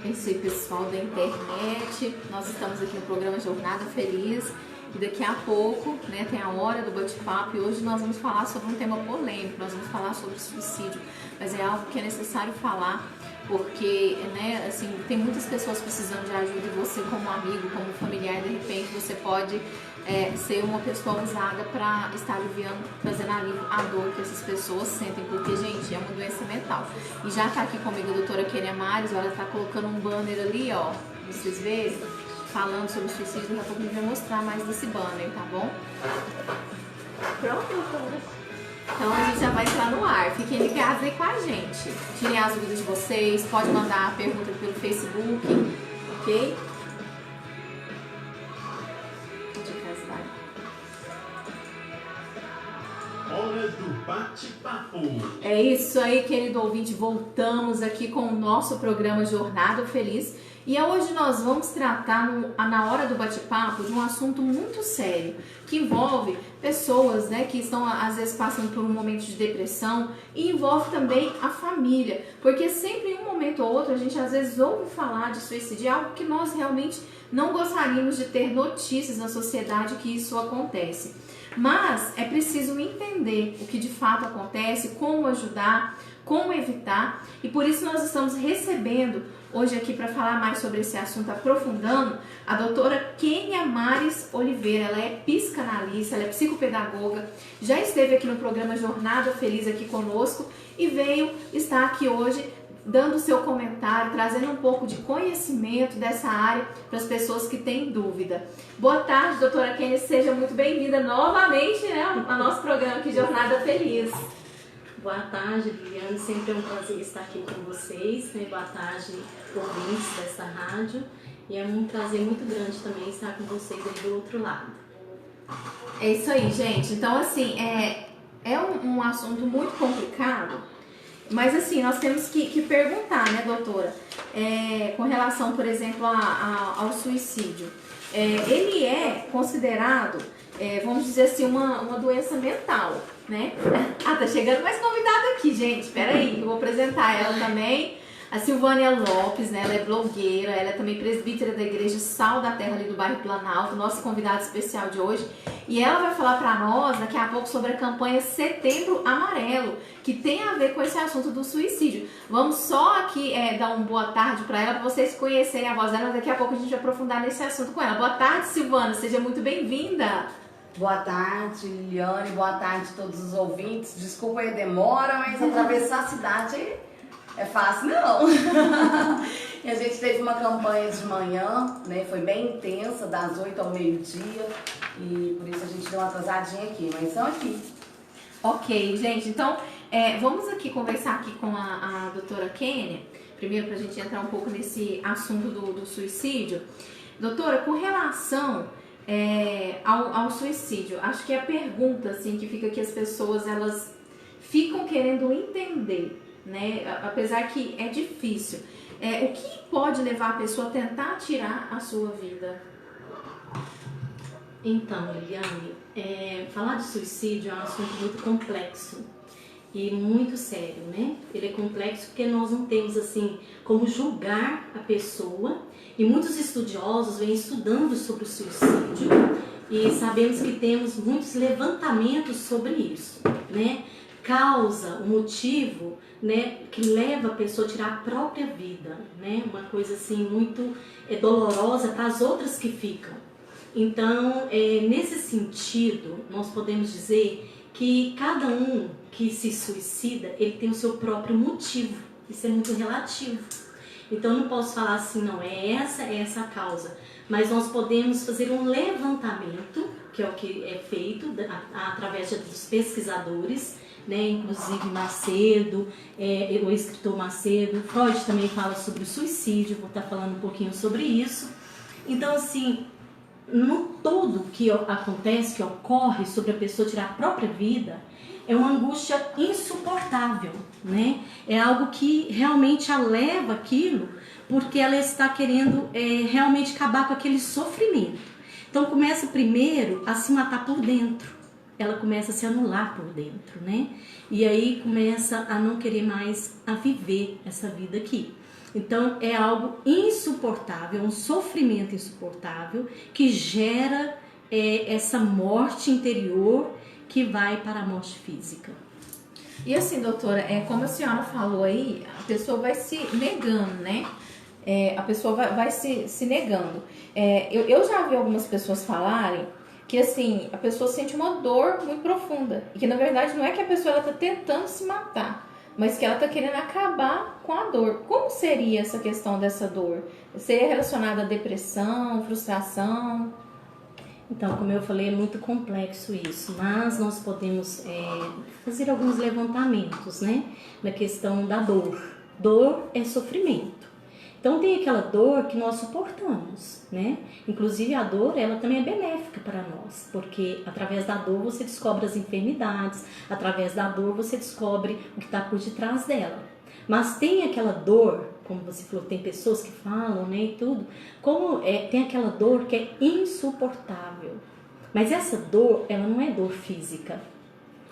Esse pessoal da internet, nós estamos aqui no programa Jornada Feliz e daqui a pouco, né, tem a hora do bate-papo e hoje nós vamos falar sobre um tema polêmico, nós vamos falar sobre suicídio, mas é algo que é necessário falar porque, né, assim, tem muitas pessoas precisando de ajuda e você como amigo, como familiar, de repente você pode ser uma pessoa usada para estar aliviando, trazendo alívio à dor que essas pessoas sentem, porque, gente, é uma doença mental. E já tá aqui comigo a doutora Kênia Mares, ela tá colocando um banner ali, ó, vocês verem, falando sobre suicídio, daqui a pouco a gente vai mostrar mais desse banner, tá bom? Pronto, doutora. Então a gente já vai entrar no ar, fiquem ligados aí com a gente. Tirem as dúvidas de vocês, pode mandar a pergunta pelo Facebook, ok? Hora do bate-papo. É isso aí, querido ouvinte, voltamos aqui com o nosso programa Jornada Feliz. E hoje nós vamos tratar na hora do bate-papo de um assunto muito sério, que envolve pessoas, né, que estão às vezes passando por um momento de depressão e envolve também a família, porque sempre em um momento ou outro a gente às vezes ouve falar de suicídio, é algo que nós realmente não gostaríamos de ter notícias na sociedade que isso acontece. Mas é preciso entender o que de fato acontece, como ajudar, como evitar, e por isso nós estamos recebendo hoje aqui para falar mais sobre esse assunto, aprofundando, a doutora Kênia Mares Oliveira. Ela é psicanalista, ela é psicopedagoga, já esteve aqui no programa Jornada Feliz aqui conosco e veio estar aqui hoje dando o seu comentário, trazendo um pouco de conhecimento dessa área para as pessoas que têm dúvida. Boa tarde, doutora Kênia, seja muito bem-vinda novamente, né, ao nosso programa aqui Jornada Feliz. Boa tarde, Liliane, sempre é um prazer estar aqui com vocês, né? Boa tarde, ouvintes dessa rádio, e é um prazer muito grande também estar com vocês aí do outro lado. É isso aí, gente, então assim, é um assunto muito complicado, mas assim, nós temos que perguntar, né, doutora, com relação, por exemplo, ao suicídio. Ele é considerado, vamos dizer assim, uma doença mental, né? Ah, tá chegando mais convidada aqui, gente, espera aí, eu vou apresentar ela também. A Silvânia Lopes, né? Ela é blogueira, ela é também presbítera da Igreja Sal da Terra ali do bairro Planalto, nossa convidada especial de hoje. E ela vai falar para nós daqui a pouco sobre a campanha Setembro Amarelo, que tem a ver com esse assunto do suicídio. Vamos só aqui dar uma boa tarde para ela, para vocês conhecerem a voz dela, mas daqui a pouco a gente vai aprofundar nesse assunto com ela. Boa tarde, Silvana, seja muito bem-vinda. Boa tarde, Liliane, boa tarde a todos os ouvintes. Desculpa aí a demora, mas atravessar a cidade é fácil, não. E a gente teve uma campanha de manhã, né? Foi bem intensa, das 8 ao meio-dia, e por isso a gente deu uma atrasadinha aqui, mas estão aqui. Ok, gente, então vamos aqui conversar aqui com a doutora Kênia, primeiro para a gente entrar um pouco nesse assunto do suicídio. Doutora, com relação ao suicídio, acho que é a pergunta assim, que fica que as pessoas elas ficam querendo entender, né? Apesar que é difícil. O que pode levar a pessoa a tentar tirar a sua vida? Então, Liliane, falar de suicídio é um assunto muito complexo e muito sério, né? Ele é complexo porque nós não temos, assim, como julgar a pessoa, e muitos estudiosos vêm estudando sobre o suicídio e sabemos que temos muitos levantamentos sobre isso, né? Causa, o motivo, né, que leva a pessoa a tirar a própria vida, né? Uma coisa assim muito dolorosa para as outras que ficam. Então, nesse sentido, nós podemos dizer que cada um que se suicida, ele tem o seu próprio motivo. Isso é muito relativo. Então, eu não posso falar assim, não, é essa a causa. Mas nós podemos fazer um levantamento, que é o que é feito através dos pesquisadores, né? Inclusive Macedo, o escritor Macedo, Freud também fala sobre o suicídio, vou estar falando um pouquinho sobre isso. Então, assim, no todo que acontece, que ocorre sobre a pessoa tirar a própria vida, é uma angústia insuportável, né? É algo que realmente a leva aquilo, porque ela está querendo realmente acabar com aquele sofrimento. Então começa primeiro a se matar por dentro, ela começa a se anular por dentro, né? E aí começa a não querer mais a viver essa vida aqui. Então é algo insuportável, um sofrimento insuportável que gera essa morte interior que vai para a morte física. E assim, doutora, como a senhora falou aí, a pessoa vai se negando, né? A pessoa vai se negando. Eu já vi algumas pessoas falarem que assim, a pessoa sente uma dor muito profunda. E que na verdade não é que a pessoa está tentando se matar, mas que ela está querendo acabar com a dor. Como seria essa questão dessa dor? Seria relacionada à depressão, frustração? Então, como eu falei, é muito complexo isso, mas nós podemos fazer alguns levantamentos, né? Na questão da dor. Dor é sofrimento. Então, tem aquela dor que nós suportamos, né? Inclusive, a dor, ela também é benéfica para nós, porque através da dor você descobre as enfermidades, através da dor você descobre o que está por detrás dela. Mas tem aquela dor, como você falou, tem pessoas que falam, né, e tudo, tem aquela dor que é insuportável. Mas essa dor, ela não é dor física.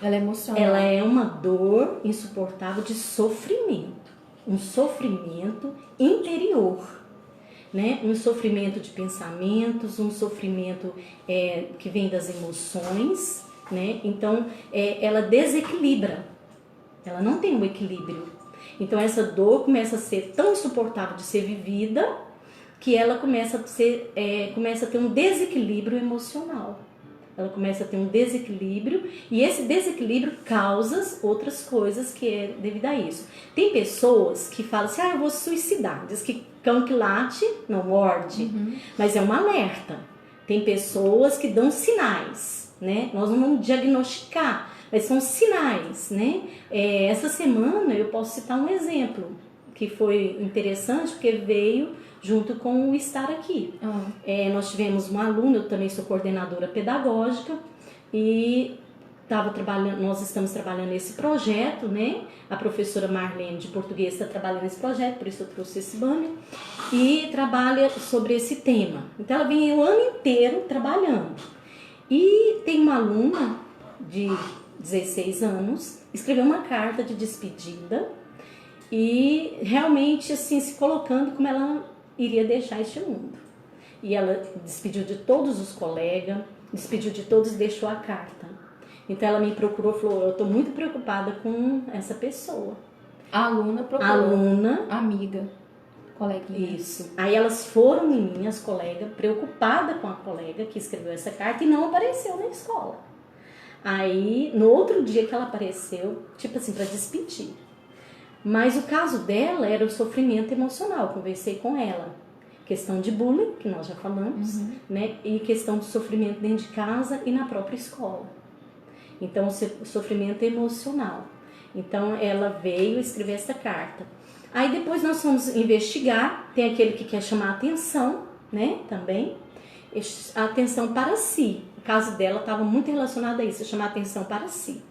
Ela é emocional. Ela é uma dor insuportável de sofrimento. Um sofrimento interior, né? Um sofrimento de pensamentos, um sofrimento que vem das emoções, né? Então, ela desequilibra. Ela não tem um equilíbrio. Então essa dor começa a ser tão insuportável de ser vivida que ela começa a ter um desequilíbrio emocional. Ela começa a ter um desequilíbrio e esse desequilíbrio causa outras coisas que é devido a isso. Tem pessoas que falam assim, eu vou suicidar. Diz que cão que late não morde, mas é um alerta. Tem pessoas que dão sinais, né? Nós não vamos diagnosticar, mas são sinais, né? Essa semana eu posso citar um exemplo que foi interessante porque veio junto com o estar aqui. Nós tivemos uma aluna, eu também sou coordenadora pedagógica e nós estamos trabalhando nesse projeto, né? A professora Marlene de português está trabalhando nesse projeto, por isso eu trouxe esse banner, e trabalha sobre esse tema. Então ela vem o ano inteiro trabalhando. E tem uma aluna de 16 anos, escreveu uma carta de despedida e realmente assim se colocando como ela iria deixar este mundo. E ela despediu de todos os colegas, despediu de todos e deixou a carta. Então ela me procurou e falou, eu estou muito preocupada com essa pessoa. A aluna procurou. Aluna. Amiga. Coleguinha. Isso. Aí elas foram em mim, as colegas, preocupada com a colega que escreveu essa carta e não apareceu na escola. Aí, no outro dia que ela apareceu, tipo assim, para despedir. Mas o caso dela era o sofrimento emocional, eu conversei com ela. Questão de bullying, que nós já falamos, né? E questão de sofrimento dentro de casa e na própria escola. Então, o sofrimento emocional. Então, ela veio escrever essa carta. Aí, depois nós fomos investigar, tem aquele que quer chamar a atenção, né? Também, a atenção para si. O caso dela estava muito relacionado a isso, chamar a atenção para si.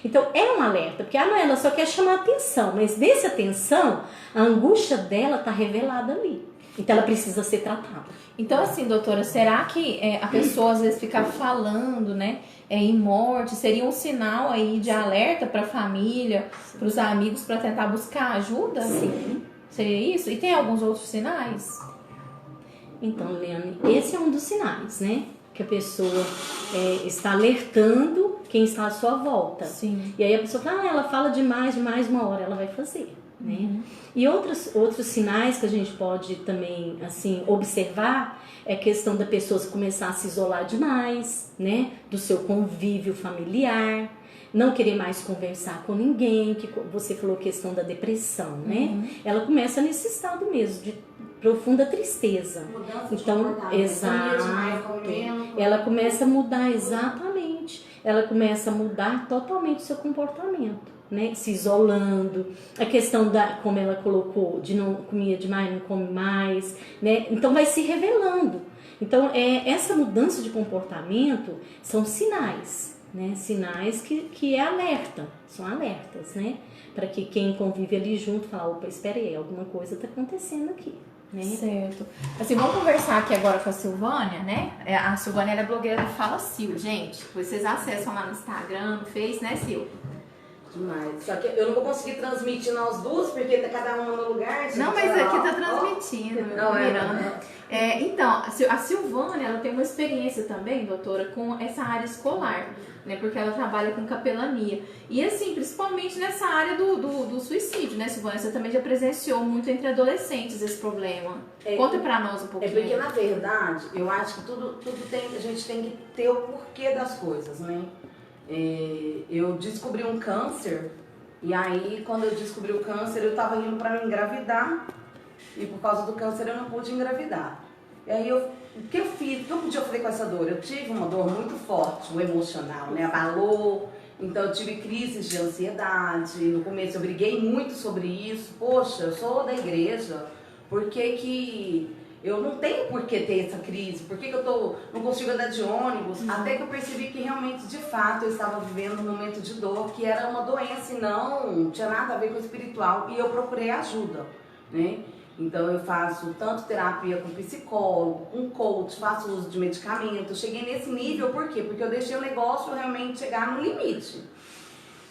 Então, é um alerta, porque ela só quer chamar a atenção, mas dessa atenção, a angústia dela está revelada ali. Então, ela precisa ser tratada. Então, assim, doutora, será que a pessoa às vezes ficar falando, né, em morte, seria um sinal aí de alerta para a família, para os amigos, para tentar buscar ajuda? Sim. Seria isso? E tem alguns outros sinais? Então, Leane, esse é um dos sinais, né? Que a pessoa está alertando quem está à sua volta. Sim. E aí a pessoa fala, ela fala demais, uma hora ela vai fazer. Né? E outros sinais que a gente pode também assim, observar é a questão da pessoa começar a se isolar demais, né? Do seu convívio familiar, não querer mais conversar com ninguém, que você falou questão da depressão, né? Ela começa nesse estado mesmo de profunda tristeza. Mudança então, exato. Ela começa a mudar exatamente. Ela começa a mudar totalmente o seu comportamento. Né, se isolando, a questão como ela colocou, de não comia demais, não come mais, né? Então vai se revelando. Então essa mudança de comportamento são sinais, né? Sinais que é alerta, são alertas, né? Para que quem convive ali junto fala, opa, espera aí, alguma coisa está acontecendo aqui. Né? Certo. Assim, vamos conversar aqui agora com a Silvânia, né? A Silvânia é blogueira do Fala Sil, gente. Vocês acessam lá no Instagram, no Face, né, Sil? Demais. Só que eu não vou conseguir transmitir nós duas, porque tá cada uma no lugar. Gente. Não, mas aqui tá transmitindo, Não, Miranda. Então, a Silvânia, ela tem uma experiência também, doutora, com essa área escolar, né? Porque ela trabalha com capelania. E assim, principalmente nessa área do suicídio, né, Silvânia? Você também já presenciou muito entre adolescentes esse problema. Conta pra nós um pouquinho. É porque, na verdade, eu acho que tudo a gente tem que ter o porquê das coisas, né? Eu descobri um câncer, e aí quando eu descobri o câncer, eu estava indo para me engravidar, e por causa do câncer eu não pude engravidar. E aí o que eu fiz, o que eu podia fazer com essa dor? Eu tive uma dor muito forte, o emocional, né? Abalou, então eu tive crises de ansiedade. No começo eu briguei muito sobre isso. Poxa, eu sou da igreja, por que eu não tenho por que ter essa crise? Por que eu não consigo andar de ônibus? Até que eu percebi que realmente, de fato, eu estava vivendo um momento de dor, que era uma doença e não tinha nada a ver com o espiritual. E eu procurei ajuda, né? Então eu faço tanto terapia com psicólogo, com coach, faço uso de medicamento. Eu cheguei nesse nível, por quê? Porque eu deixei o negócio realmente chegar no limite.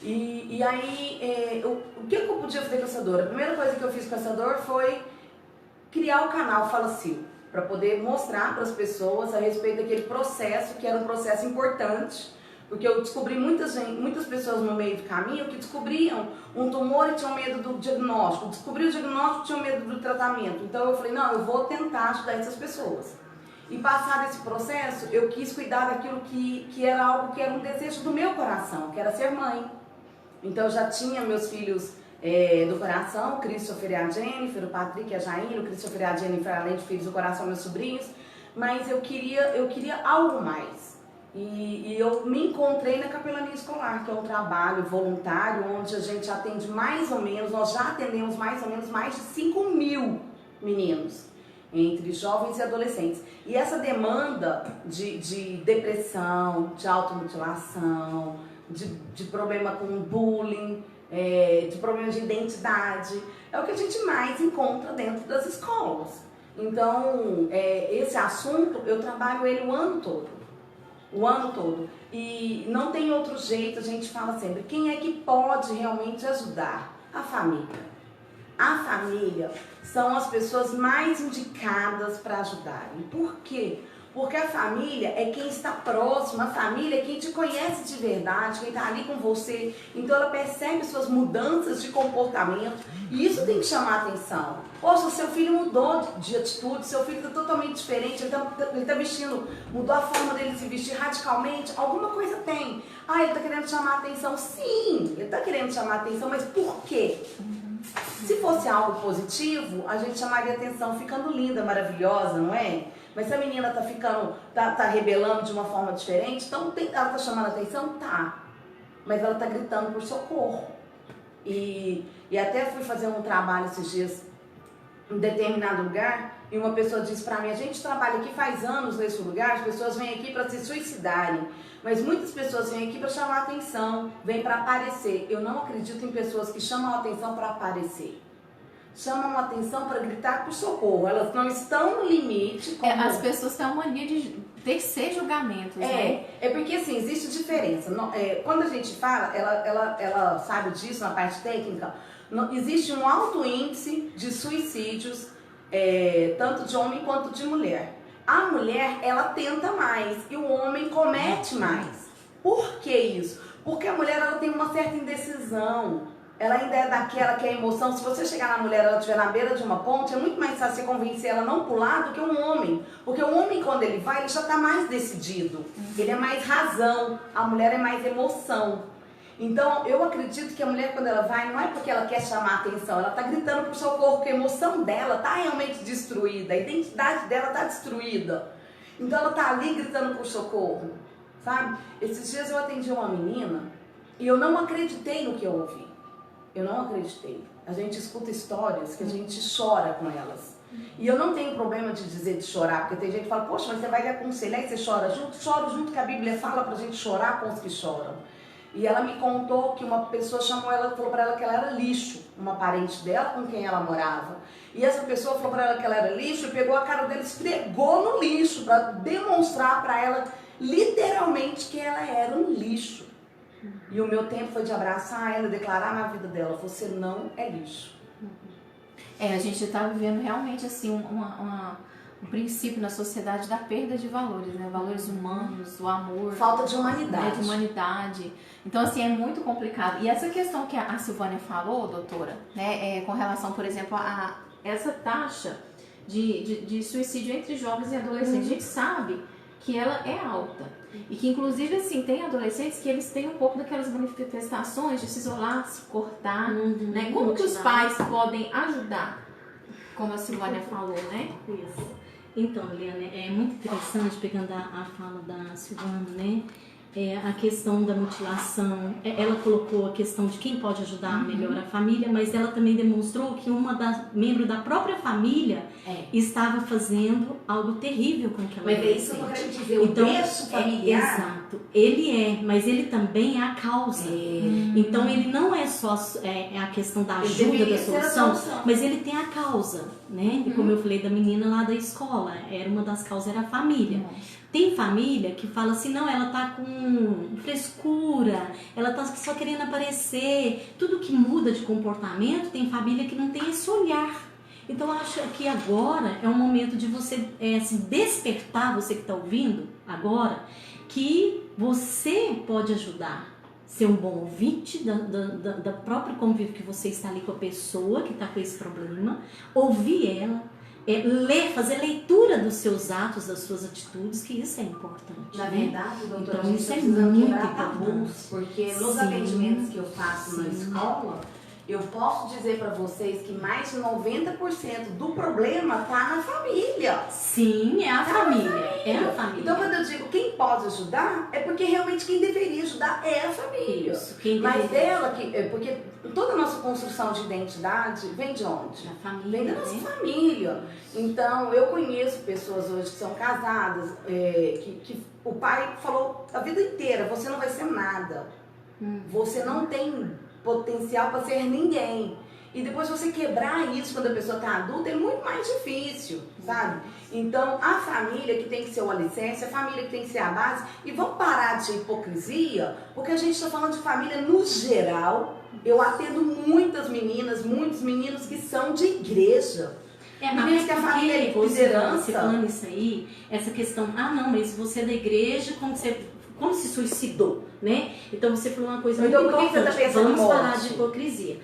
E aí, o que eu podia fazer com essa dor? A primeira coisa que eu fiz com essa dor foi criar o canal Fala Sil, para poder mostrar para as pessoas a respeito daquele processo, que era um processo importante, porque eu descobri muitas pessoas no meio do caminho que descobriam um tumor e tinham medo do diagnóstico, descobriu o diagnóstico e tinham medo do tratamento. Então eu falei, não, eu vou tentar ajudar essas pessoas. E passado esse processo, eu quis cuidar daquilo que era algo que era um desejo do meu coração, que era ser mãe. Então eu já tinha meus filhos do coração, o Christopher e a Jennifer, o Patrick e a Jaine, o Christopher e a Jennifer, além de filhos do coração, meus sobrinhos, mas eu queria algo mais. E eu me encontrei na capelania escolar, que é um trabalho voluntário, onde a gente atende mais ou menos, nós já atendemos mais ou menos mais de 5.000 meninos, entre jovens e adolescentes. E essa demanda de depressão, de automutilação, de problema com bullying, de problemas de identidade, é o que a gente mais encontra dentro das escolas. Então, esse assunto, eu trabalho ele o ano todo. E não tem outro jeito, a gente fala sempre, quem é que pode realmente ajudar? A família. A família são as pessoas mais indicadas para ajudarem. Por quê? Porque a família é quem está próximo, a família é quem te conhece de verdade, quem está ali com você. Então ela percebe suas mudanças de comportamento e isso tem que chamar a atenção. Poxa, seu filho mudou de atitude, seu filho está totalmente diferente, ele tá vestindo, mudou a forma dele se vestir radicalmente, alguma coisa tem. Ele está querendo chamar a atenção. Sim, ele está querendo chamar a atenção, mas por quê? Se fosse algo positivo, a gente chamaria atenção ficando linda, maravilhosa, não é? Mas se a menina tá rebelando de uma forma diferente, então ela tá chamando a atenção? Tá. Mas ela tá gritando por socorro. E até fui fazer um trabalho esses dias em determinado lugar, e uma pessoa disse pra mim, a gente trabalha aqui faz anos nesse lugar, as pessoas vêm aqui para se suicidarem, mas muitas pessoas vêm aqui para chamar a atenção, vêm para aparecer. Eu não acredito em pessoas que chamam a atenção para aparecer. Chamam a atenção para gritar por socorro. Elas não estão no limite. As pessoas têm uma mania de tecer julgamentos, né? É porque assim, existe diferença. Quando a gente fala, ela sabe disso na parte técnica, existe um alto índice de suicídios, tanto de homem quanto de mulher. A mulher, ela tenta mais e o homem comete mais. Por que isso? Porque a mulher, ela tem uma certa indecisão. Ela ainda é daquela que é emoção. Se você chegar na mulher, ela estiver na beira de uma ponte, é muito mais fácil você convencer ela a não pular do que um homem. Porque o homem, quando ele vai, ele já está mais decidido. Ele é mais razão. A mulher é mais emoção. Então, eu acredito que a mulher, quando ela vai, não é porque ela quer chamar a atenção. Ela está gritando por socorro, porque a emoção dela está realmente destruída. A identidade dela está destruída. Então, ela está ali gritando por socorro. Sabe? Esses dias eu atendi uma menina e eu não acreditei no que eu ouvi. Eu não acreditei. A gente escuta histórias que a gente chora com elas. E eu não tenho problema de dizer de chorar, porque tem gente que fala, poxa, mas você vai lhe aconselhar e você chora junto? Choro junto, que a Bíblia fala pra gente chorar com os que choram. E ela me contou que uma pessoa chamou ela, falou pra ela que ela era lixo, uma parente dela com quem ela morava. E essa pessoa falou pra ela que ela era lixo e pegou a cara dela e esfregou no lixo pra demonstrar pra ela literalmente que ela era um lixo. E o meu tempo foi de abraçar ela e declarar na vida dela, você não é lixo. A gente está vivendo realmente assim um princípio na sociedade da perda de valores, né? Valores humanos, o amor. Falta de humanidade. Né? De humanidade. Então, assim, é muito complicado. E essa questão que a Silvânia falou, doutora, né? Com relação, por exemplo, a essa taxa de suicídio entre jovens e adolescentes, a gente sabe que ela é alta. E que, inclusive, assim, tem adolescentes que eles têm um pouco daquelas manifestações de se isolar, se cortar, né? Como que os pais podem ajudar? Como a Silvânia falou, né? Isso. Então, Eliane, é muito interessante, pegando a fala da Silvana, né? A questão da mutilação, ela colocou a questão de quem pode ajudar melhor a família, mas ela também demonstrou que membro da própria família estava fazendo algo terrível com aquela Mas é isso que eu tô querendo dizer, o berço familiar. Exato, ele mas ele também é a causa. Então ele não é só a questão da ajuda, da solução, mas ele tem a causa, né? E como eu falei da menina lá da escola, uma das causas era a família. Tem família que fala assim, não, ela tá com frescura, ela tá só querendo aparecer. Tudo que muda de comportamento, tem família que não tem esse olhar. Então eu acho que agora é um momento de você se despertar, você que está ouvindo agora, que você pode ajudar. Ser um bom ouvinte da própria convívio que você está ali com a pessoa que está com esse problema, ouvir ela, ler, fazer leitura dos seus atos, das suas atitudes, que isso é importante. Na né? verdade, doutora, Então, a gente isso é precisa muito quebrar tabus, importante. porque nos atendimentos que eu faço na escola, eu posso dizer para vocês que mais de 90% do problema está na família. Sim, é a família. É a família. Então, quando eu digo quem pode ajudar, é porque realmente quem deveria ajudar é a família. Isso, quem Mas deveria ela porque toda a nossa construção de identidade vem de onde? Da família, Vem da nossa né? família. Então, eu conheço pessoas hoje que são casadas, que o pai falou a vida inteira, você não vai ser nada. Você não tem potencial para ser ninguém. E depois você quebrar isso quando a pessoa está adulta é muito mais difícil, sabe? Então, a família que tem que ser o alicerce, a família que tem que ser a base, e vamos parar de hipocrisia, porque a gente está falando de família no geral. Eu atendo muitas meninas, muitos meninos que são de igreja. Mas que a família é você liderança. falando isso aí, essa questão, não, mas você é da igreja, como se suicidou, né? Então você falou uma coisa Então, muito por que você tá importante. pensando em Vamos parar morte? de hipocrisia.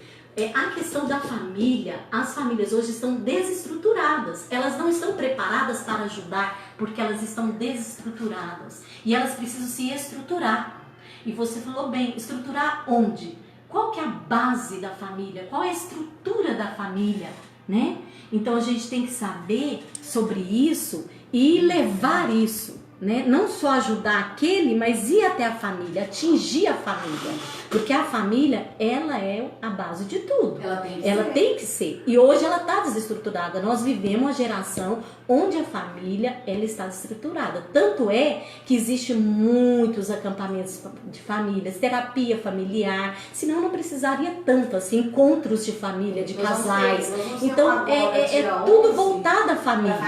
A questão da família, as famílias hoje estão desestruturadas. Elas não estão preparadas para ajudar, porque elas estão desestruturadas. E elas precisam se estruturar. E você falou bem, estruturar onde? Qual que é a base da família? Qual é a estrutura da família, né? Então a gente tem que saber sobre isso e levar isso, né? Não só ajudar aquele, mas ir até a família, atingir a família. Porque a família, ela é a base de tudo. Ela tem que ser. E hoje ela está desestruturada. Nós vivemos uma geração onde a família, ela está desestruturada. Tanto é que existem muitos acampamentos de famílias, terapia familiar. Senão não precisaria tanto, assim, encontros de família, de casais. Então, é tudo voltado à família.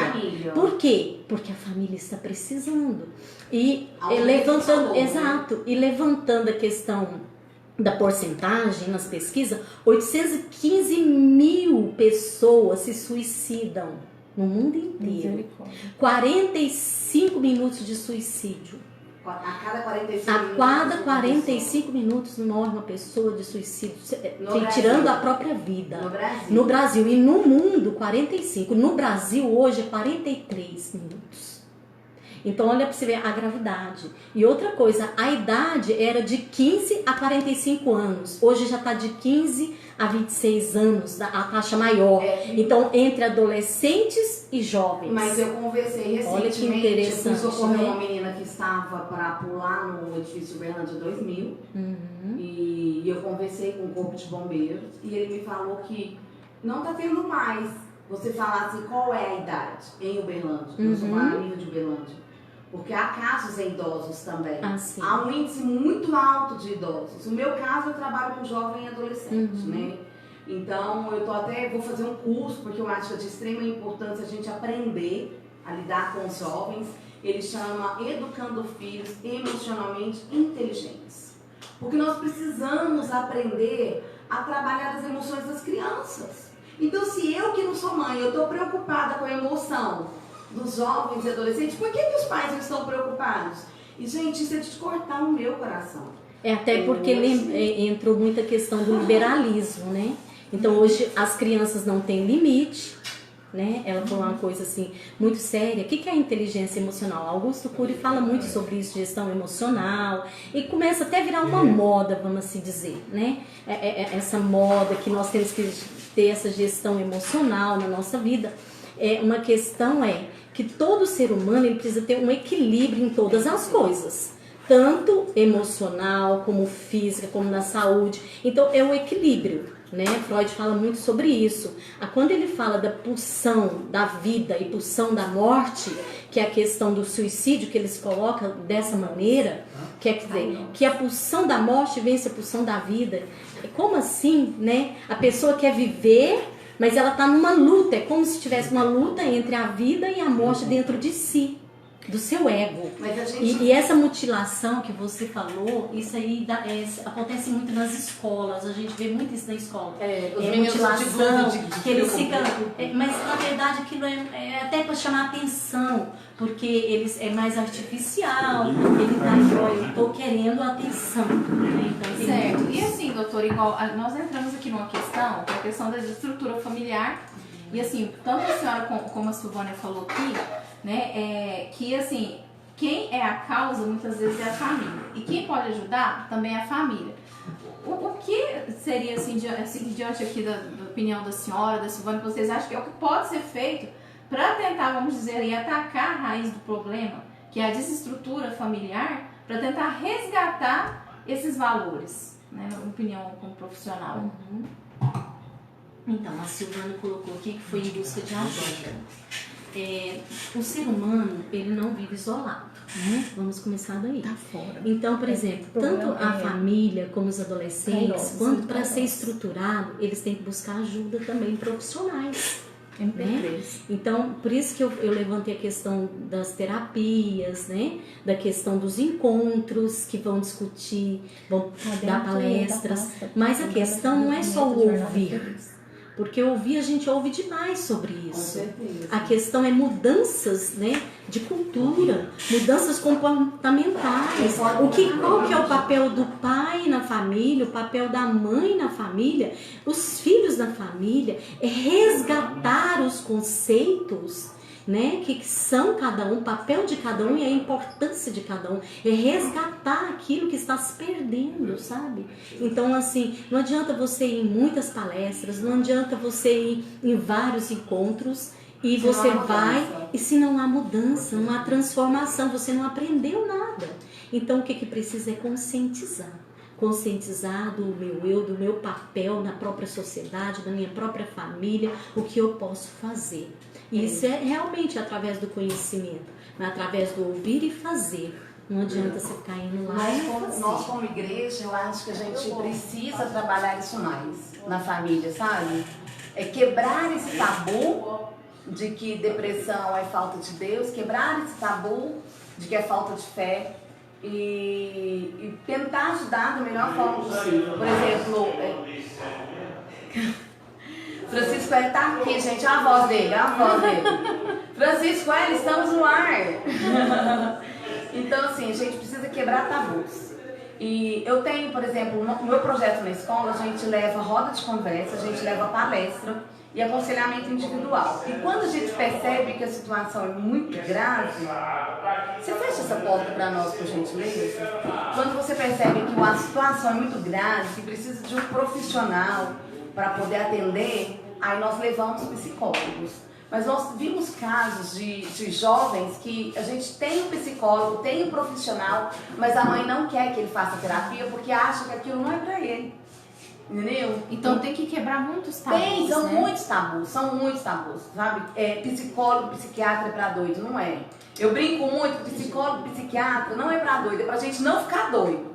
Por quê? Porque a família está precisando. E levantando, exato, e levantando a questão da porcentagem nas pesquisas, 815 mil pessoas se suicidam no mundo inteiro. 45 minutos de suicídio. A cada 45 minutos morre uma pessoa de suicídio, tirando Brasil. a própria vida. No Brasil. E no mundo, 45. No Brasil, hoje, é 43 minutos. Então, olha para você ver a gravidade. E outra coisa, a idade era de 15 a 45 anos. Hoje já está de 15 a 26 anos, a taxa maior. Então, entre adolescentes e jovens. Mas eu conversei recentemente, olha que interessante, eu fui socorrer né? uma menina que estava para pular no edifício Uberlândia 2000. E eu conversei com o corpo de bombeiros e ele me falou que não está tendo mais. Você falar assim, qual é a idade em Uberlândia? Eu sou uma amiga de Uberlândia. Porque há casos em idosos também. Sim. Há um índice muito alto de idosos. No meu caso, eu trabalho com jovem e adolescente, né? Então, vou fazer um curso, porque eu acho que é de extrema importância a gente aprender a lidar com os jovens. Ele chama Educando Filhos Emocionalmente Inteligentes. Porque nós precisamos aprender a trabalhar as emoções das crianças. Então, se eu que não sou mãe, eu estou preocupada com a emoção dos jovens e adolescentes, por que os pais não estão preocupados? E, gente, isso é de cortar o meu coração. Até porque entrou muita questão do liberalismo, né? Então hoje as crianças não têm limite, né? Ela falou uma coisa assim, muito séria. O que é a inteligência emocional? Augusto Cury fala muito sobre isso, gestão emocional, e começa até a virar uma moda, vamos assim dizer, né? Essa moda que nós temos que ter essa gestão emocional na nossa vida. Uma questão que todo ser humano ele precisa ter um equilíbrio em todas as coisas, tanto emocional, como física, como na saúde. Então é o equilíbrio, né? Freud fala muito sobre isso. Quando ele fala da pulsão da vida e pulsão da morte, que é a questão do suicídio, que eles colocam dessa maneira, quer dizer, que a pulsão da morte vence a pulsão da vida. Como assim, né? A pessoa quer viver, mas ela está numa luta, é como se tivesse uma luta entre a vida e a morte dentro de si, do seu ego. E essa mutilação que você falou, isso aí acontece muito nas escolas, a gente vê muito isso na escola. Os mutilação, que eles ficam... mas na verdade aquilo é até para chamar atenção, porque é mais artificial, ele tá eu estou querendo atenção. Né? Então, certo. E assim, doutora, igual nós entramos aqui numa questão, que é a questão da estrutura familiar, e assim, tanto a senhora como a Silvânia falou aqui, né, que assim, quem é a causa muitas vezes é a família, e quem pode ajudar também é a família. O que seria assim, diante aqui da opinião da senhora, da Silvânia, vocês acham que é o que pode ser feito para tentar, vamos dizer, atacar a raiz do problema, que é a desestrutura familiar, para tentar resgatar esses valores, né, na opinião como profissional? Então, a Silvana colocou aqui que foi em busca de ajuda. O ser humano, ele não vive isolado, né? Vamos começar daí. Tá fora. Então, por exemplo, tanto a família como os adolescentes, quanto para ser estruturado, eles têm que buscar ajuda também profissionais. Né? Então, por isso que eu levantei a questão das terapias, né? Da questão dos encontros que vão discutir, vão dar palestras, mas a questão não é só o ouvir, porque ouvir a gente ouve demais sobre isso. A questão é mudanças, né, de cultura, mudanças comportamentais. Qual que é o papel do pai na família, o papel da mãe na família, os filhos na família, é resgatar os conceitos, né, que são cada um, o papel de cada um e a importância de cada um, é resgatar aquilo que está se perdendo, sabe? Então, assim, não adianta você ir em muitas palestras, não adianta você ir em vários encontros e você vai, e se não há mudança, não há transformação, você não aprendeu nada. Então, o que precisa é conscientizar do meu eu, do meu papel na própria sociedade, da minha própria família, o que eu posso fazer. E isso é realmente através do conhecimento, mas através do ouvir e fazer. Não adianta você ficar indo lá. Nós como igreja, eu acho que a gente precisa trabalhar isso mais na família, sabe? É quebrar esse tabu de que depressão é falta de Deus, quebrar esse tabu de que é falta de fé e tentar ajudar da melhor forma possível. Por exemplo, Francisco L tá aqui, gente, olha a voz dele, Francisco L, estamos no ar. Então, assim, a gente precisa quebrar tabus. E eu tenho, por exemplo, no meu projeto na escola, a gente leva roda de conversa, a gente leva palestra e aconselhamento individual. E quando a gente percebe que a situação é muito grave, você fecha essa porta para nós, por gentileza? Quando você percebe que a situação é muito grave, que precisa de um profissional para poder atender, aí nós levamos psicólogos. Mas nós vimos casos de jovens que a gente tem um psicólogo, tem um profissional, mas a mãe não quer que ele faça terapia porque acha que aquilo não é para ele. Entendeu? Então tem que quebrar muitos tabus. São muitos tabus, sabe? Psicólogo, psiquiatra é pra doido, não é? Eu brinco muito, psicólogo, psiquiatra não é pra doido, é pra gente não ficar doido.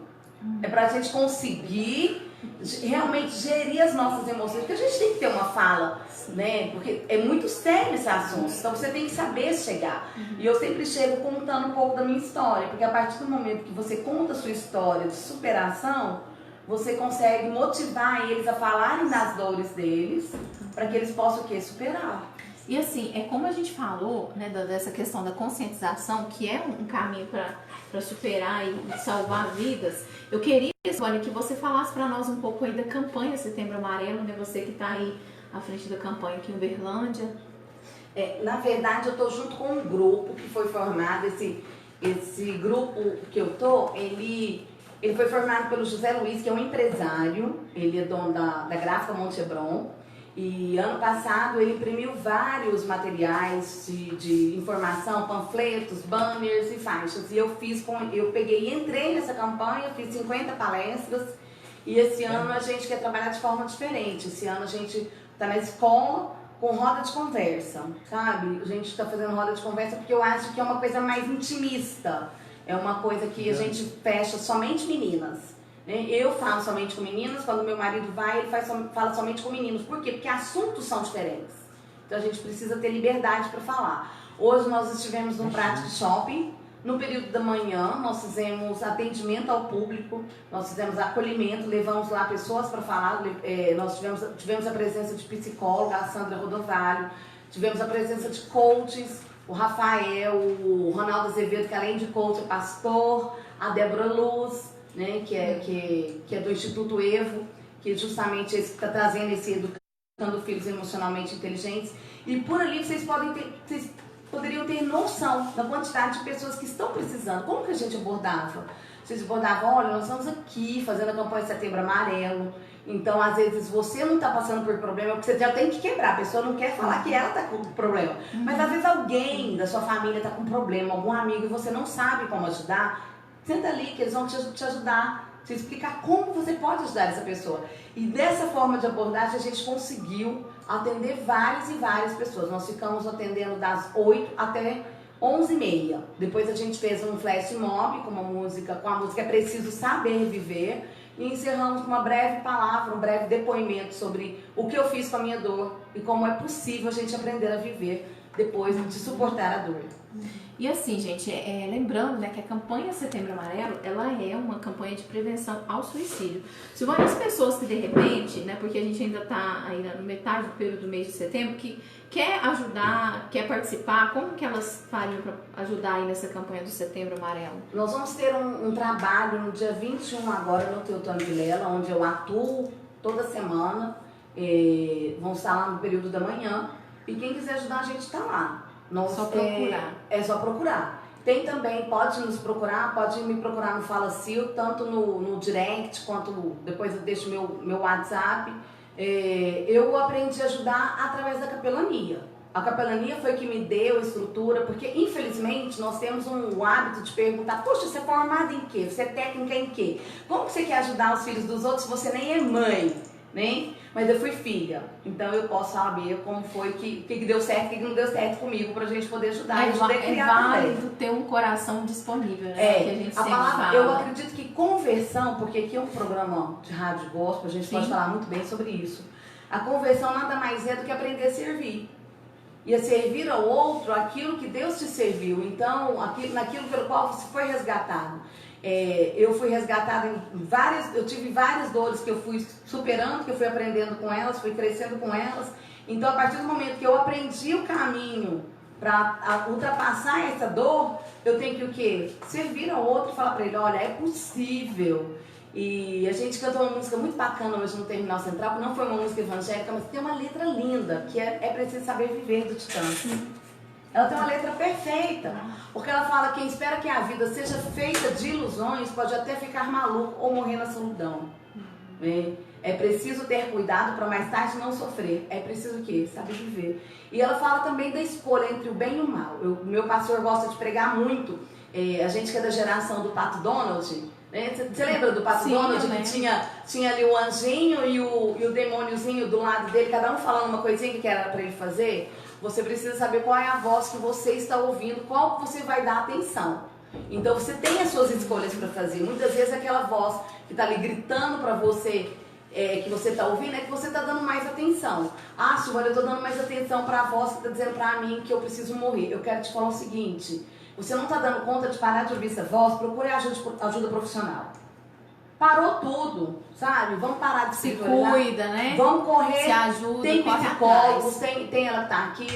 É pra gente conseguir realmente gerir as nossas emoções, porque a gente tem que ter uma fala, né? Porque é muito sério esse assunto, então você tem que saber chegar. E eu sempre chego contando um pouco da minha história, porque a partir do momento que você conta a sua história de superação, você consegue motivar eles a falarem das dores deles, para que eles possam o quê? Superar. E assim, é como a gente falou, né, dessa questão da conscientização, que é um caminho para superar e salvar vidas. Eu queria, Sônia, que você falasse para nós um pouco aí da campanha Setembro Amarelo, né? Você que está aí à frente da campanha aqui em Uberlândia. Na verdade, eu estou junto com um grupo que foi formado. Esse grupo que eu estou, ele foi formado pelo José Luiz, que é um empresário. Ele é dono da Gráfica Monte Hebron. E ano passado ele imprimiu vários materiais de informação, panfletos, banners e faixas. E eu peguei e entrei nessa campanha, fiz 50 palestras. E esse ano a gente quer trabalhar de forma diferente. Esse ano a gente está na escola com roda de conversa, sabe? A gente está fazendo roda de conversa porque eu acho que é uma coisa mais intimista. É uma coisa que a gente fecha somente meninas. Eu falo somente com meninas, quando meu marido vai, ele fala somente com meninos. Por quê? Porque assuntos são diferentes. Então a gente precisa ter liberdade para falar. Hoje nós estivemos num Practice Shopping. No período da manhã, nós fizemos atendimento ao público, nós fizemos acolhimento, levamos lá pessoas para falar. Nós tivemos a presença de psicóloga, a Sandra Rodovalho, tivemos a presença de coaches, o Rafael, o Ronaldo Azevedo, que além de coach é pastor, a Débora Luz, né, que é do Instituto Evo, que justamente está trazendo esse Educando Filhos Emocionalmente Inteligentes. E por ali vocês poderiam ter noção da quantidade de pessoas que estão precisando. Como que a gente abordava? Vocês abordavam, olha, nós estamos aqui fazendo a campanha Setembro Amarelo. Então, às vezes, você não está passando por problema, porque você já tem que quebrar. A pessoa não quer falar que ela está com problema. Mas, às vezes, alguém da sua família está com problema, algum amigo, e você não sabe como ajudar. Senta ali que eles vão te ajudar, te explicar como você pode ajudar essa pessoa. E dessa forma de abordagem a gente conseguiu atender várias e várias pessoas. Nós ficamos atendendo das 8 até 11h30. Depois a gente fez um flash mob com a música É Preciso Saber Viver. E encerramos com uma breve palavra, um breve depoimento sobre o que eu fiz com a minha dor e como é possível a gente aprender a viver depois de suportar a dor. E assim, gente, lembrando, né, que a campanha Setembro Amarelo, ela é uma campanha de prevenção ao suicídio. Se várias pessoas que de repente, né, porque a gente ainda está aí no metade do período do mês de setembro, que quer ajudar, quer participar, como que elas fariam para ajudar aí nessa campanha do Setembro Amarelo? Nós vamos ter um trabalho no dia 21 agora no Teutônio Vilela, onde eu atuo toda semana. Vamos estar lá no período da manhã. E quem quiser ajudar a gente está lá. Só procurar. É só procurar. Tem também, pode nos procurar, pode me procurar no Fala Sil, tanto no direct, quanto depois eu deixo meu WhatsApp. Eu aprendi a ajudar através da capelania. A capelania foi que me deu estrutura, porque infelizmente nós temos um hábito de perguntar: poxa, você é formada em quê? Você é técnica em quê? Como que você quer ajudar os filhos dos outros se você nem é mãe? Né? Mas eu fui filha, então eu posso saber como foi que deu certo e que não deu certo comigo pra gente poder ajudar. É válido ter um coração disponível, né? Que a gente sempre fala. Eu acredito que conversão, porque aqui é um programa de rádio gospel, a gente pode falar muito bem sobre isso. A conversão nada mais é do que aprender a servir. E a servir ao outro aquilo que Deus te serviu. Então, naquilo pelo qual você foi resgatado. Eu fui resgatada eu tive várias dores que eu fui superando, que eu fui aprendendo com elas, fui crescendo com elas. Então, a partir do momento que eu aprendi o caminho para ultrapassar essa dor, eu tenho que o quê? Servir ao outro e falar para ele: olha, é possível. E a gente cantou uma música muito bacana hoje no Terminal Central, que não foi uma música evangélica, mas tem uma letra linda, que é Preciso Saber Viver, do Titãs. Ela tem uma letra perfeita, porque ela fala: quem espera que a vida seja feita de ilusões pode até ficar maluco ou morrer na solidão. É preciso ter cuidado para mais tarde não sofrer. É preciso o quê? Saber viver. E ela fala também da escolha entre o bem e o mal. Meu pastor gosta de pregar muito. A gente que é da geração do Pato Donald, né? Você lembra do Pato Donald? Que tinha ali o anjinho e o demôniozinho do lado dele, cada um falando uma coisinha que era para ele fazer. Você precisa saber qual é a voz que você está ouvindo, qual você vai dar atenção. Então você tem as suas escolhas para fazer. Muitas vezes aquela voz que está ali gritando para você que você está ouvindo é que você está dando mais atenção. Ah, Silvana, eu estou dando mais atenção para a voz que está dizendo para mim que eu preciso morrer. Eu quero te falar o seguinte, você não está dando conta de parar de ouvir essa voz, procure ajuda profissional. Parou tudo, sabe? Vamos parar de se cuida, né? Vamos correr. Se ajuda, tem corre psicólogos, atrás. tem ela que tá aqui,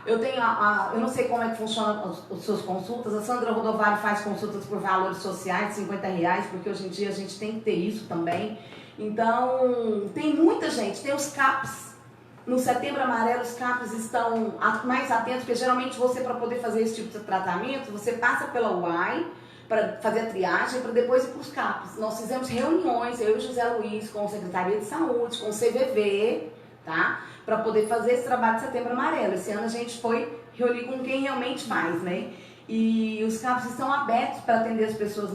eu não sei como é que funciona as suas consultas. A Sandra Rodovalho faz consultas por valores sociais, R$50, porque hoje em dia a gente tem que ter isso também. Então, tem muita gente, tem os CAPs. No Setembro Amarelo, os CAPs estão mais atentos, porque geralmente você, para poder fazer esse tipo de tratamento, você passa pela UAI, para fazer a triagem, para depois ir para os CAPs. Nós fizemos reuniões, eu e o José Luiz, com a Secretaria de Saúde, com o CVV, tá? Para poder fazer esse trabalho de Setembro Amarelo. Esse ano a gente foi reunir com quem realmente faz, né? E os CAPs estão abertos para atender as pessoas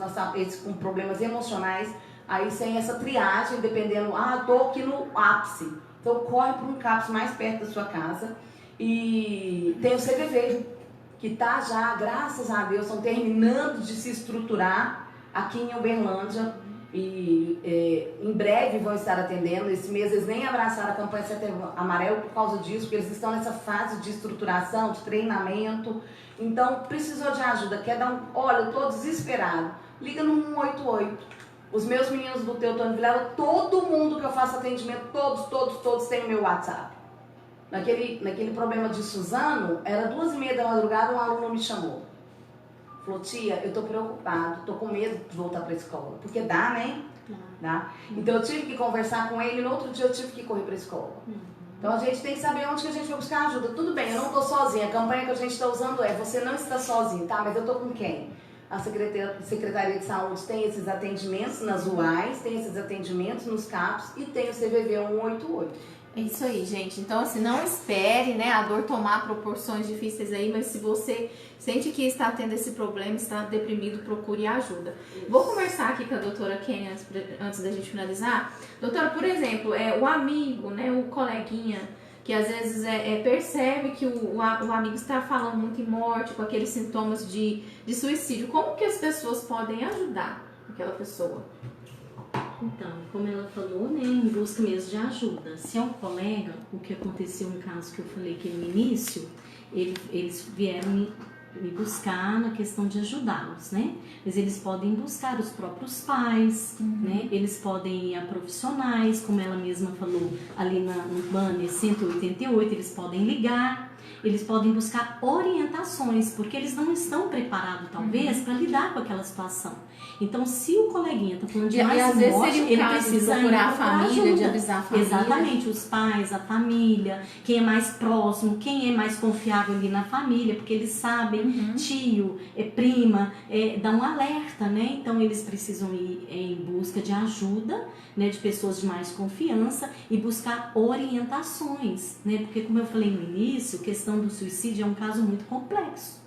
com problemas emocionais, aí sem essa triagem, dependendo, estou aqui no ápice. Então corre para um CAPs mais perto da sua casa. E tem o CVV, que está já, graças a Deus, estão terminando de se estruturar aqui em Uberlândia e em breve vão estar atendendo. Esse mês eles nem abraçaram a campanha Setembro Amarelo por causa disso, porque eles estão nessa fase de estruturação, de treinamento. Então, precisou de ajuda, quer dar olha, eu estou desesperado, liga no 188. Os meus meninos do Teutônio Vilela, todo mundo que eu faço atendimento, todos têm o meu WhatsApp. Naquele problema de Suzano, era 2h30 da madrugada, um aluno me chamou. Falou, tia, eu tô preocupado, tô com medo de voltar pra escola. Porque dá, né? Dá. Então eu tive que conversar com ele, no outro dia eu tive que correr pra escola. Então a gente tem que saber onde que a gente vai buscar ajuda. Tudo bem, eu não tô sozinha, a campanha que a gente está usando é você não está sozinho, tá? Mas eu tô com quem? A Secretaria de Saúde tem esses atendimentos nas UAIs, tem esses atendimentos nos CAPs e tem o CVV 188. É isso aí, gente. Então, assim, não espere, né, a dor tomar proporções difíceis aí, mas se você sente que está tendo esse problema, está deprimido, procure ajuda. Isso. Vou conversar aqui com a doutora Kenny antes da gente finalizar. Doutora, por exemplo, o amigo, né, o coleguinha, que às vezes percebe que o amigo está falando muito em morte, com aqueles sintomas de suicídio. Como que as pessoas podem ajudar aquela pessoa? Então, como ela falou, né, em busca mesmo de ajuda. Se é um colega, o que aconteceu no caso que eu falei que no início, eles vieram me buscar na questão de ajudá-los, né? Mas eles podem buscar os próprios pais, né? Eles podem ir a profissionais, como ela mesma falou ali no banner 188, eles podem ligar. Eles podem buscar orientações, porque eles não estão preparados, talvez, para lidar com aquela situação. Então, se o coleguinha está falando de mais morte, ele precisa procurar a família, de avisar a família. Exatamente, os pais, a família, quem é mais próximo, quem é mais confiável ali na família, porque eles sabem, tio, prima, dá um alerta, né? Então, eles precisam ir em busca de ajuda, né, de pessoas de mais confiança e buscar orientações, né? Porque, como eu falei no início, a questão do suicídio é um caso muito complexo.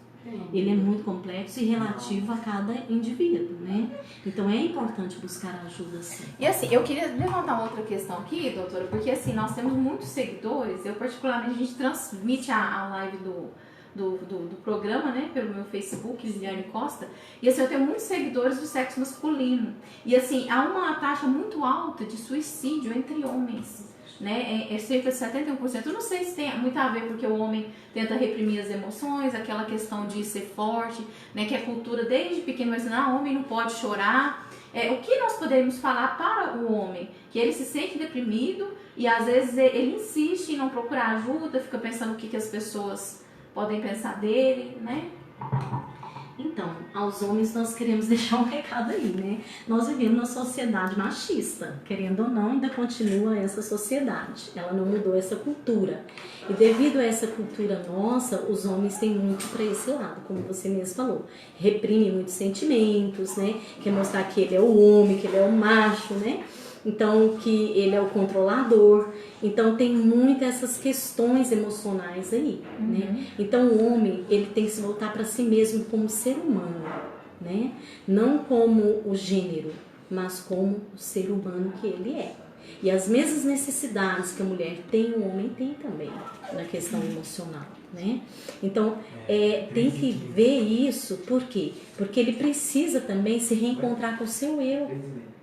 Ele é muito complexo e relativo a cada indivíduo, né? Então é importante buscar ajuda, sim. E assim, eu queria levantar uma outra questão aqui, doutora, porque assim, nós temos muitos seguidores, eu particularmente, a gente transmite a live do programa, né, pelo meu Facebook, Liliane Costa, e assim, eu tenho muitos seguidores do sexo masculino, e assim, há uma taxa muito alta de suicídio entre homens, né, cerca de 71%, eu não sei se tem muito a ver porque o homem tenta reprimir as emoções, aquela questão de ser forte, né, que a cultura desde pequeno vai ensinar, o homem não pode chorar, o que nós podemos falar para o homem, que ele se sente deprimido e às vezes ele insiste em não procurar ajuda, fica pensando o que as pessoas podem pensar dele, né? Então, aos homens nós queremos deixar um recado aí, né? Nós vivemos numa sociedade machista, querendo ou não, ainda continua essa sociedade. Ela não mudou essa cultura. E devido a essa cultura nossa, os homens têm muito para esse lado, como você mesmo falou. Reprime muitos sentimentos, né? Quer mostrar que ele é o homem, que ele é o macho, né? Então, que ele é o controlador. Então, tem muitas essas questões emocionais aí, né? Então, o homem, ele tem que se voltar para si mesmo como ser humano, né? Não como o gênero, mas como o ser humano que ele é. E as mesmas necessidades que a mulher tem, o homem tem também, na questão emocional, né? Então, tem que ver isso, por quê? Porque ele precisa também se reencontrar com o seu eu,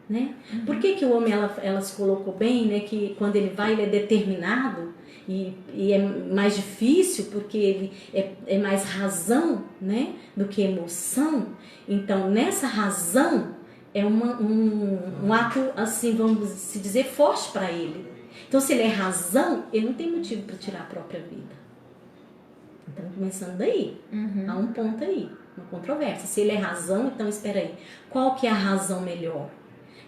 né? Por que o homem, ela se colocou bem, né? Que quando ele vai, ele é determinado e é mais difícil porque ele é mais razão, né? Do que emoção. Então, nessa razão, é um ato, assim, vamos se dizer, forte para ele. Então, se ele é razão, ele não tem motivo para tirar a própria vida. Então, começando daí. Há um ponto aí, uma controvérsia. Se ele é razão, então espera aí. Qual que é a razão melhor?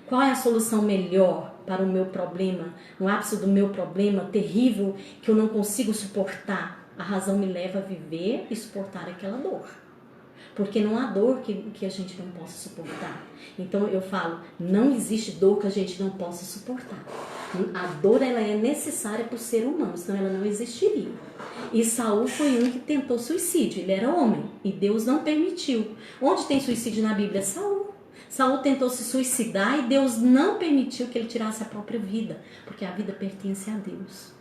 Qual é a solução melhor para o meu problema? No ápice do meu problema terrível que eu não consigo suportar. A razão me leva a viver e suportar aquela dor. Porque não há dor que a gente não possa suportar. Então eu falo, não existe dor que a gente não possa suportar. A dor, ela é necessária para o ser humano, senão ela não existiria. E Saul foi um que tentou suicídio, ele era homem e Deus não permitiu. Onde tem suicídio na Bíblia? Saul. Saul tentou se suicidar e Deus não permitiu que ele tirasse a própria vida, porque a vida pertence a Deus.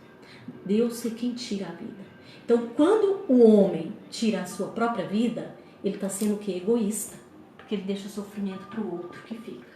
Deus é quem tira a vida. Então, quando o homem tira a sua própria vida, ele está sendo o quê? Egoísta, porque ele deixa o sofrimento para o outro que fica.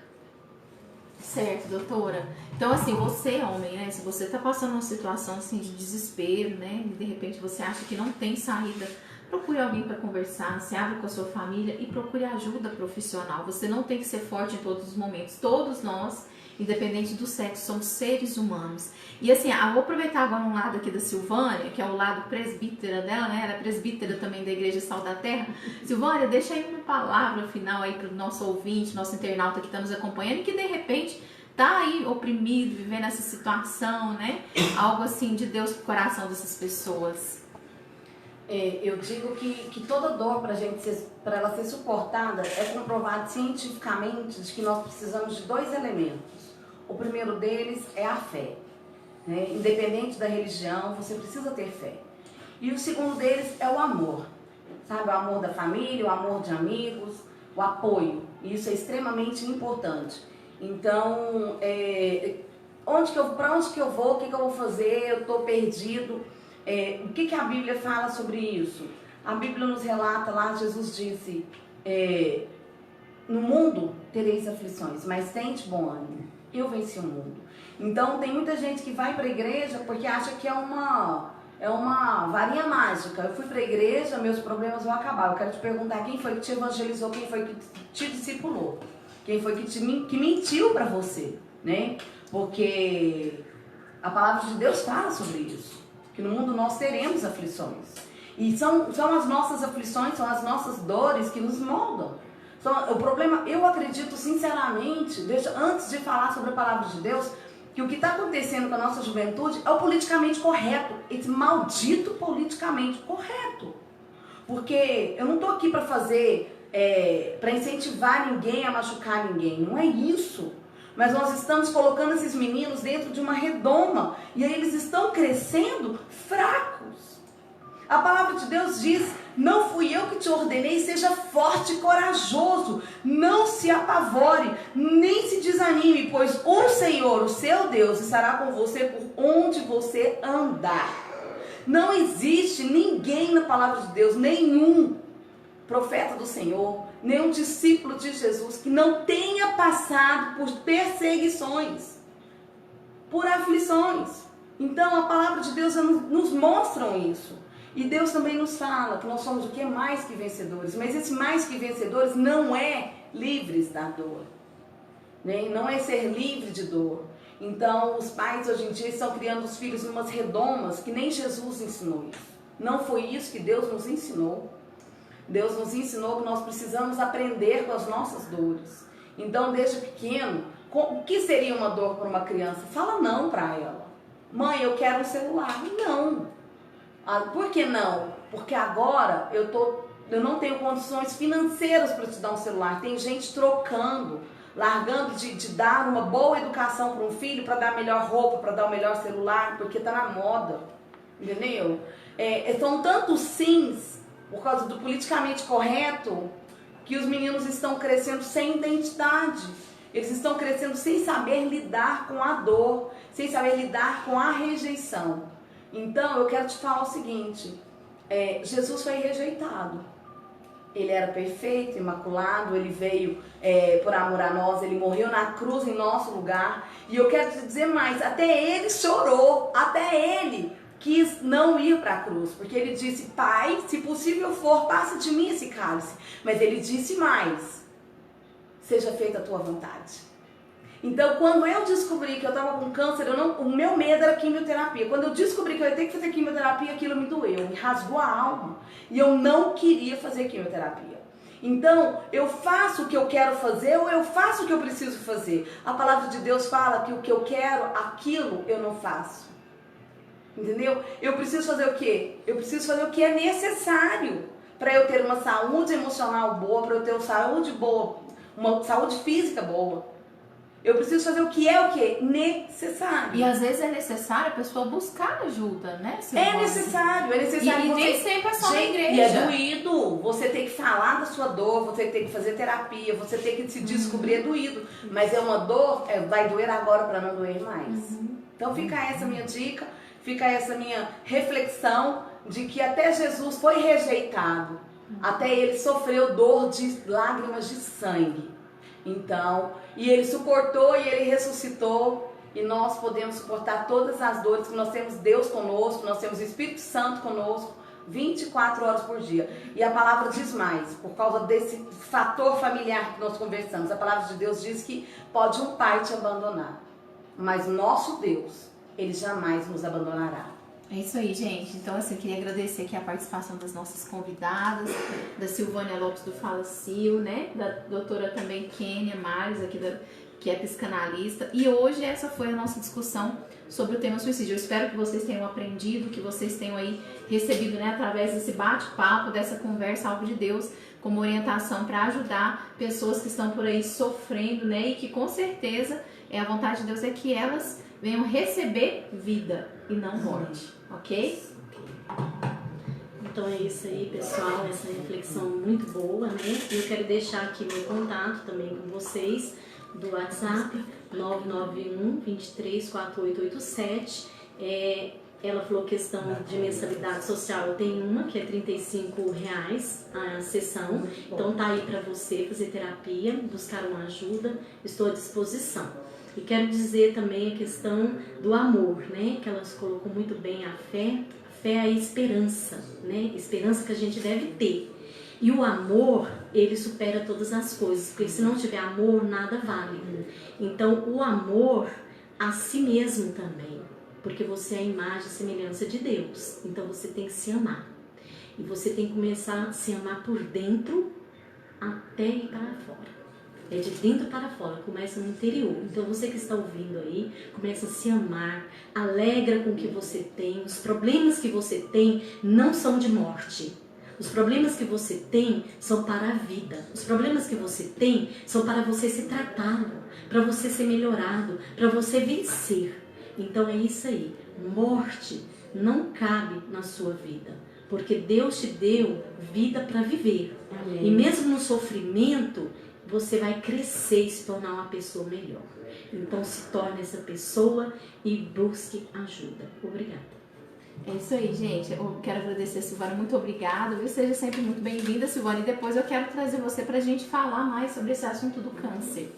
Certo, doutora. Então, assim, você, homem, né? Se você tá passando uma situação, assim, de desespero, né? E de repente você acha que não tem saída, procure alguém para conversar, se abra com a sua família e procure ajuda profissional. Você não tem que ser forte em todos os momentos. Todos nós, independente do sexo, somos seres humanos. E assim, eu vou aproveitar agora um lado aqui da Silvânia, que é o lado presbítera dela, né? Ela é presbítera também da Igreja Sal da Terra. Silvânia, deixa aí uma palavra final aí para o nosso ouvinte, nosso internauta que está nos acompanhando e que de repente tá aí oprimido, vivendo essa situação, né? Algo assim de Deus pro coração dessas pessoas. Eu digo que toda dor para ela ser suportada é comprovado cientificamente de que nós precisamos de 2 elementos. O primeiro deles é a fé, né? Independente da religião, você precisa ter fé. E o segundo deles é o amor, sabe? O amor da família, o amor de amigos, o apoio. E isso é extremamente importante. Então, para onde que eu vou? O que eu vou fazer? Eu estou perdido. O que a Bíblia fala sobre isso? A Bíblia nos relata lá, Jesus disse, no mundo tereis aflições, mas tente bom ânimo, eu venci o mundo. Então tem muita gente que vai para a igreja porque acha que é uma varinha mágica. Eu fui para a igreja, meus problemas vão acabar. Eu quero te perguntar, quem foi que te evangelizou, quem foi que te discipulou? Quem foi que mentiu para você, né? Porque a palavra de Deus fala sobre isso. Que no mundo nós teremos aflições. E são as nossas aflições, são as nossas dores que nos moldam. O problema, eu acredito sinceramente, antes de falar sobre a palavra de Deus, que o que está acontecendo com a nossa juventude é o politicamente correto. Esse maldito politicamente correto. Porque eu não estou aqui para para incentivar ninguém a machucar ninguém. Não é isso. Mas nós estamos colocando esses meninos dentro de uma redoma. E aí eles estão crescendo fracos. A palavra de Deus diz, não fui eu que te ordenei, seja forte e corajoso. Não se apavore, nem se desanime, pois o Senhor, o seu Deus, estará com você por onde você andar. Não existe ninguém na palavra de Deus, nenhum profeta do Senhor, nenhum discípulo de Jesus que não tenha passado por perseguições, por aflições. Então a palavra de Deus nos mostra isso. E Deus também nos fala que nós somos o que? Mais que vencedores. Mas esse mais que vencedores não é livres da dor, né? Não é ser livre de dor. Então os pais hoje em dia estão criando os filhos em umas redomas que nem Jesus ensinou isso. Não foi isso que Deus nos ensinou. Deus nos ensinou que nós precisamos aprender com as nossas dores. Então, desde pequeno, o que seria uma dor para uma criança? Fala não para ela. Mãe, eu quero um celular. Não. Por que não? Porque agora eu não tenho condições financeiras para te dar um celular. Tem gente trocando, largando de dar uma boa educação para um filho, para dar a melhor roupa, para dar o melhor celular, porque está na moda. Entendeu? São tantos sims, por causa do politicamente correto, que os meninos estão crescendo sem identidade. Eles estão crescendo sem saber lidar com a dor, sem saber lidar com a rejeição. Então, eu quero te falar o seguinte, Jesus foi rejeitado. ele era perfeito, imaculado, ele veio por amor a nós, ele morreu na cruz em nosso lugar. E eu quero te dizer mais, até ele chorou, até ele quis não ir para a cruz, porque ele disse: Pai, se possível for, passa de mim esse cálice. Mas ele disse mais: seja feita a tua vontade. Então, quando eu descobri que eu estava com câncer, o meu medo era quimioterapia. Quando eu descobri que eu ia ter que fazer quimioterapia, aquilo me doeu, me rasgou a alma. E eu não queria fazer quimioterapia. Então, eu faço o que eu quero fazer ou eu faço o que eu preciso fazer. A palavra de Deus fala que o que eu quero, aquilo eu não faço. Entendeu? Eu preciso fazer o quê? Eu preciso fazer o que é necessário para eu ter uma saúde emocional boa, para eu ter uma saúde boa, uma saúde física boa. Eu preciso fazer o que é o quê? Necessário. E às vezes é necessário a pessoa buscar ajuda, né? É necessário, E nem sempre é só na igreja. E é doído. Você tem que falar da sua dor, você tem que fazer terapia, você tem que se descobrir, é doído. Mas é uma dor, vai doer agora para não doer mais. Então fica essa minha dica, fica essa minha reflexão de que até Jesus foi rejeitado. Até ele sofreu dor de lágrimas de sangue. Então, e ele suportou e ele ressuscitou, e nós podemos suportar todas as dores, que nós temos Deus conosco, nós temos o Espírito Santo conosco, 24 horas por dia. E a palavra diz mais, por causa desse fator familiar que nós conversamos, a palavra de Deus diz que pode um pai te abandonar, mas nosso Deus, ele jamais nos abandonará. É isso aí, gente. Então, assim, queria agradecer aqui a participação das nossas convidadas, da Silvânia Lopes do Fala Sil, né? Da doutora também Kênia Mares, aqui que é psicanalista. E hoje essa foi a nossa discussão sobre o tema suicídio. Eu espero que vocês tenham aprendido, que vocês tenham aí recebido, né, através desse bate-papo, dessa conversa, algo de Deus, como orientação para ajudar pessoas que estão por aí sofrendo, né? E que com certeza a vontade de Deus é que elas venham receber vida e não morte, ok? Então é isso aí, pessoal, essa reflexão muito boa, né? E eu quero deixar aqui meu contato também com vocês, do WhatsApp, 991-234887. Ela falou questão de mensalidade social, eu tenho uma que é R$35 a sessão, então tá aí para você fazer terapia, buscar uma ajuda, estou à disposição. E quero dizer também a questão do amor, né? Que elas colocou muito bem a fé é a esperança, né? Esperança que a gente deve ter. E o amor, ele supera todas as coisas, porque se não tiver amor, nada vale. Então, o amor a si mesmo também, porque você é a imagem e semelhança de Deus. Então, você tem que se amar. E você tem que começar a se amar por dentro até ir para fora. É de dentro para fora, começa no interior. Então você que está ouvindo aí, começa a se amar, alegra com o que você tem. Os problemas que você tem não são de morte. Os problemas que você tem são para a vida. Os problemas que você tem são para você ser tratado, para você ser melhorado, para você vencer. Então é isso aí. Morte não cabe na sua vida, porque Deus te deu vida para viver. Amém. E mesmo no sofrimento, você vai crescer e se tornar uma pessoa melhor. Então se torne essa pessoa e busque ajuda. Obrigada. É isso aí, gente. Eu quero agradecer a Silvânia. Muito obrigada. Seja sempre muito bem-vinda, Silvânia. E depois eu quero trazer você pra gente falar mais sobre esse assunto do câncer.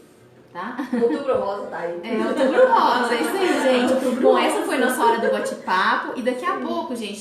Tá? Outubro Rosa tá aí. Outubro Rosa. É isso aí, gente. Bom, essa foi nossa hora do bate-papo. E daqui a pouco, gente,